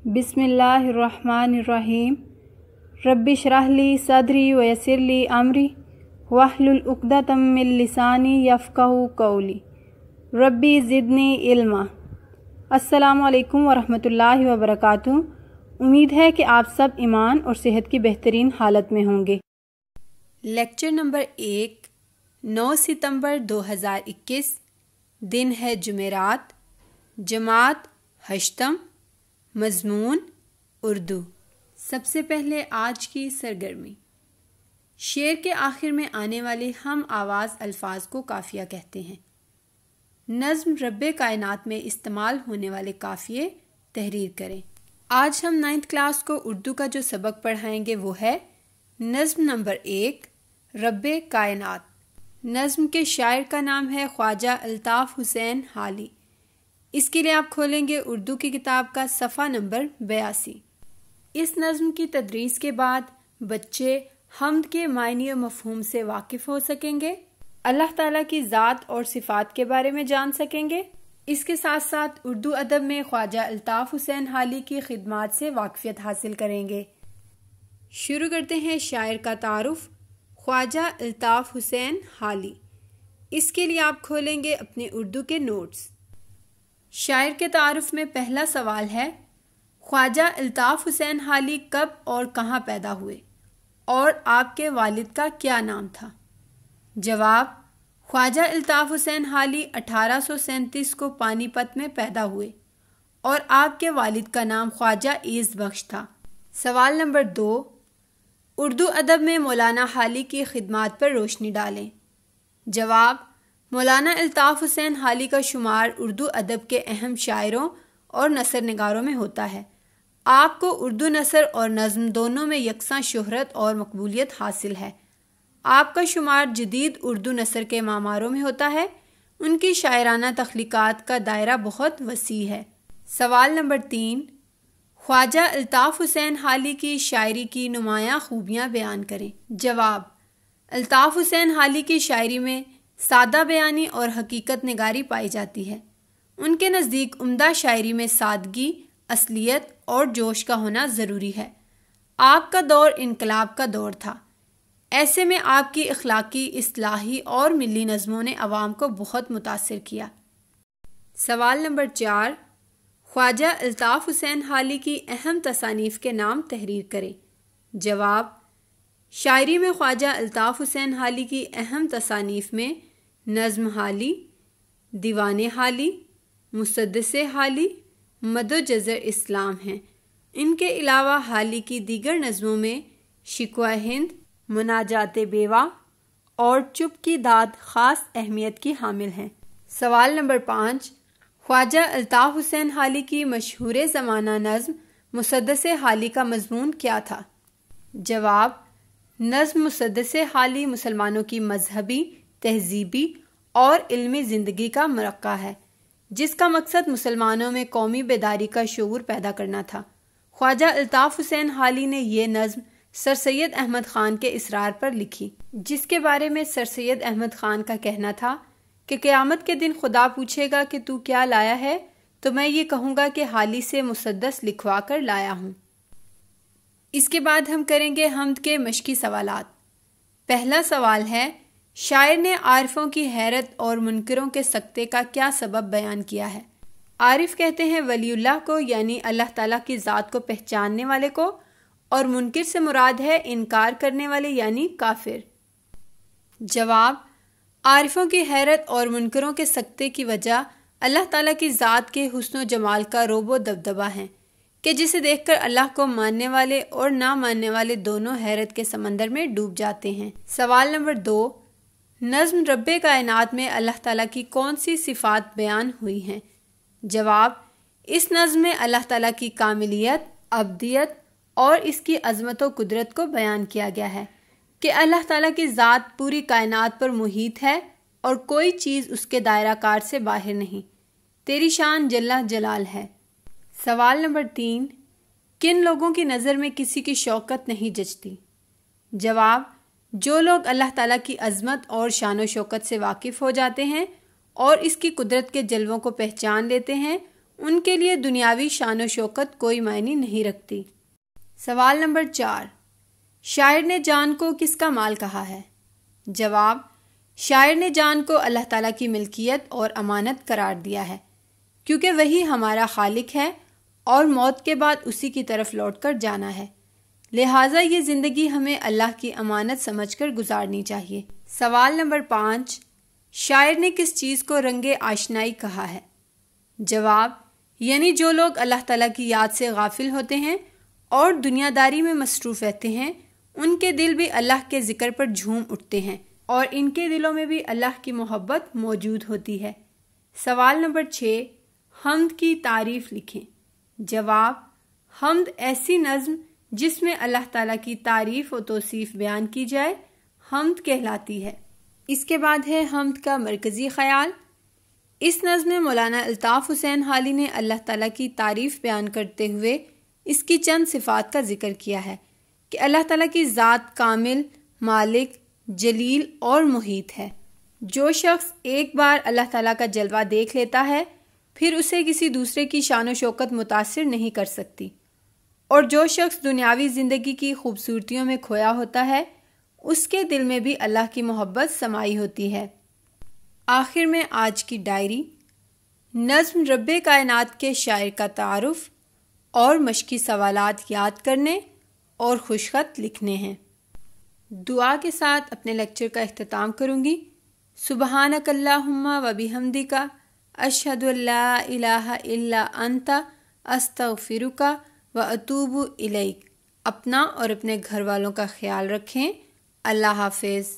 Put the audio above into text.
بسم اللہ الرحمن الرحیم رب اشرح لی صدری ویسر لی امری واحلل عقدۃ من لسانی یفقہوا قولی ربی زدنی علما۔ السلام علیکم ورحمۃ اللہ وبرکاتہ۔ امید ہے کہ آپ سب ایمان اور صحت کی بہترین حالت میں ہوں گے۔ لیکچر نمبر 1، 9 ستمبر 2021، دن ہے جمعرات، جماعت ہشتم، مضمون اردو۔ سب سے پہلے آج کی سرگرمی۔ شعر کے آخر میں آنے والے ہم آواز الفاظ کو قافیہ کہتے ہیں۔ نظم رب کائنات میں استعمال ہونے والے قافیے تحریر کریں۔ آج ہم 9th کلاس کو اردو کا جو سبق پڑھائیں گے وہ ہے نظم نمبر 1، رب کائنات۔ نظم کے شاعر کا نام ہے خواجہ الطاف حسین حالی۔ اس کے لیے آپ کھولیں گے اردو کی کتاب کا صفحہ نمبر 82۔ اس نظم کی تدریس کے بعد بچے حمد کے معنی و مفہوم سے واقف ہو سکیں گے، اللہ تعالیٰ کی ذات اور صفات کے بارے میں جان سکیں گے۔ اس کے ساتھ ساتھ اردو ادب میں خواجہ الطاف حسین حالی کی خدمات سے واقفیت حاصل کریں گے۔ شروع کرتے ہیں شاعر کا تعارف۔ خواجہ الطاف حسین حالی۔ اس کے لیے آپ کھولیں گے اپنے اردو کے نوٹس۔ شاعر کے تعارف میں پہلا سوال ہے، خواجہ الطاف حسین حالی کب اور کہاں پیدا ہوئے اور آپ کے والد کا کیا نام تھا؟ جواب، خواجہ الطاف حسین حالی 1837 کو پانی پت میں پیدا ہوئے اور آپ کے والد کا نام خواجہ ایز بخش تھا۔ سوال نمبر 2، اردو ادب میں مولانا حالی کی خدمات پر روشنی ڈالیں۔ جواب، مولانا الطاف حسین حالی کا شمار اردو ادب کے اہم شاعروں اور نثر نگاروں میں ہوتا ہے۔ آپ کو اردو نثر اور نظم دونوں میں یکساں شہرت اور مقبولیت حاصل ہے۔ آپ کا شمار جدید اردو نثر کے معماروں میں ہوتا ہے۔ ان کی شاعرانہ تخلیقات کا دائرہ بہت وسیع ہے۔ سوال نمبر 3، خواجہ الطاف حسین حالی کی شاعری کی نمایاں خوبیاں بیان کریں۔ جواب، الطاف حسین حالی کی شاعری میں سادہ بیانی اور حقیقت نگاری پائی جاتی ہے۔ ان کے نزدیک عمدہ شاعری میں سادگی، اصلیت اور جوش کا ہونا ضروری ہے۔ آپ کا دور انقلاب کا دور تھا، ایسے میں آپ کی اخلاقی، اصلاحی اور ملی نظموں نے عوام کو بہت متاثر کیا۔ سوال نمبر 4، خواجہ الطاف حسین حالی کی اہم تصانیف کے نام تحریر کریں۔ جواب، شاعری میں خواجہ الطاف حسین حالی کی اہم تصانیف میں نظم حالی، دیوان حالی، مسدس حالی، مد و جزر اسلام ہیں۔ ان کے علاوہ حالی کی دیگر نظموں میں شکوہ ہند، مناجات بیوہ اور چپ کی داد خاص اہمیت کی حامل ہیں۔ سوال نمبر 5، خواجہ الطاف حسین حالی کی مشہور زمانہ نظم مسدس حالی کا مضمون کیا تھا؟ جواب، نظم مسدس حالی مسلمانوں کی مذہبی، تہذیبی اور علمی زندگی کا مرقع ہے، جس کا مقصد مسلمانوں میں قومی بیداری کا شعور پیدا کرنا تھا۔ خواجہ الطاف حسین حالی نے یہ نظم سر سید احمد خان کے اصرار پر لکھی، جس کے بارے میں سر سید احمد خان کا کہنا تھا کہ قیامت کے دن خدا پوچھے گا کہ تو کیا لایا ہے تو میں یہ کہوں گا کہ حالی سے مسدس لکھوا کر لایا ہوں۔ اس کے بعد ہم کریں گے حمد کے مشقی سوالات۔ پہلا سوال ہے، شاعر نے عارفوں کی حیرت اور منکروں کے سکتے کا کیا سبب بیان کیا ہے؟ عارف کہتے ہیں ولی اللہ کو، یعنی اللہ تعالیٰ کی ذات کو پہچاننے والے کو، اور منکر سے مراد ہے انکار کرنے والے یعنی کافر۔ جواب، عارفوں کی حیرت اور منکروں کے سکتے کی وجہ اللہ تعالیٰ کی ذات کے حسن و جمال کا رعب و دبدبہ ہے کہ جسے دیکھ کر اللہ کو ماننے والے اور نہ ماننے والے دونوں حیرت کے سمندر میں ڈوب جاتے ہیں۔ سوال نمبر 2، نظم رب کائنات میں اللہ تعالیٰ کی کون سی صفات بیان ہوئی ہیں؟ جواب، اس نظم میں اللہ تعالیٰ کی کاملیت، ابدیت اور اس کی عظمت و قدرت کو بیان کیا گیا ہے کہ اللہ تعالیٰ کی ذات پوری کائنات پر محیط ہے اور کوئی چیز اس کے دائرہ کار سے باہر نہیں، تیری شان جل جلال ہے۔ سوال نمبر 3، کن لوگوں کی نظر میں کسی کی شوکت نہیں جچتی؟ جواب، جو لوگ اللہ تعالیٰ کی عظمت اور شان و شوکت سے واقف ہو جاتے ہیں اور اس کی قدرت کے جلووں کو پہچان لیتے ہیں، ان کے لیے دنیاوی شان و شوکت کوئی معنی نہیں رکھتی۔ سوال نمبر 4، شاعر نے جان کو کس کا مال کہا ہے؟ جواب، شاعر نے جان کو اللہ تعالیٰ کی ملکیت اور امانت قرار دیا ہے، کیونکہ وہی ہمارا خالق ہے اور موت کے بعد اسی کی طرف لوٹ کر جانا ہے، لہٰذا یہ زندگی ہمیں اللہ کی امانت سمجھ کر گزارنی چاہیے۔ سوال نمبر 5، شاعر نے کس چیز کو رنگ آشنائی کہا ہے؟ جواب، یعنی جو لوگ اللہ تعالیٰ کی یاد سے غافل ہوتے ہیں اور دنیا داری میں مصروف رہتے ہیں، ان کے دل بھی اللہ کے ذکر پر جھوم اٹھتے ہیں اور ان کے دلوں میں بھی اللہ کی محبت موجود ہوتی ہے۔ سوال نمبر 6، حمد کی تعریف لکھیں۔ جواب، حمد ایسی نظم جس میں اللہ تعالیٰ کی تعریف و توصیف بیان کی جائے حمد کہلاتی ہے۔ اس کے بعد ہے حمد کا مرکزی خیال۔ اس نظم میں مولانا الطاف حسین حالی نے اللہ تعالیٰ کی تعریف بیان کرتے ہوئے اس کی چند صفات کا ذکر کیا ہے کہ اللہ تعالیٰ کی ذات کامل، مالک، جلیل اور محیط ہے۔ جو شخص ایک بار اللہ تعالیٰ کا جلوہ دیکھ لیتا ہے پھر اسے کسی دوسرے کی شان و شوکت متاثر نہیں کر سکتی، اور جو شخص دنیاوی زندگی کی خوبصورتیوں میں کھویا ہوتا ہے اس کے دل میں بھی اللہ کی محبت سمائی ہوتی ہے۔ آخر میں آج کی ڈائری، نظم رب کائنات کے شاعر کا تعارف اور مشقی سوالات یاد کرنے اور خوشخط لکھنے ہیں۔ دعا کے ساتھ اپنے لیکچر کا اختتام کروں گی۔ سبحانک اللہم و بحمدک، اشہد ان لا الہ الا انت، استغفرک و اتوب الیک۔ اپنا اور اپنے گھر والوں کا خیال رکھیں۔ اللہ حافظ۔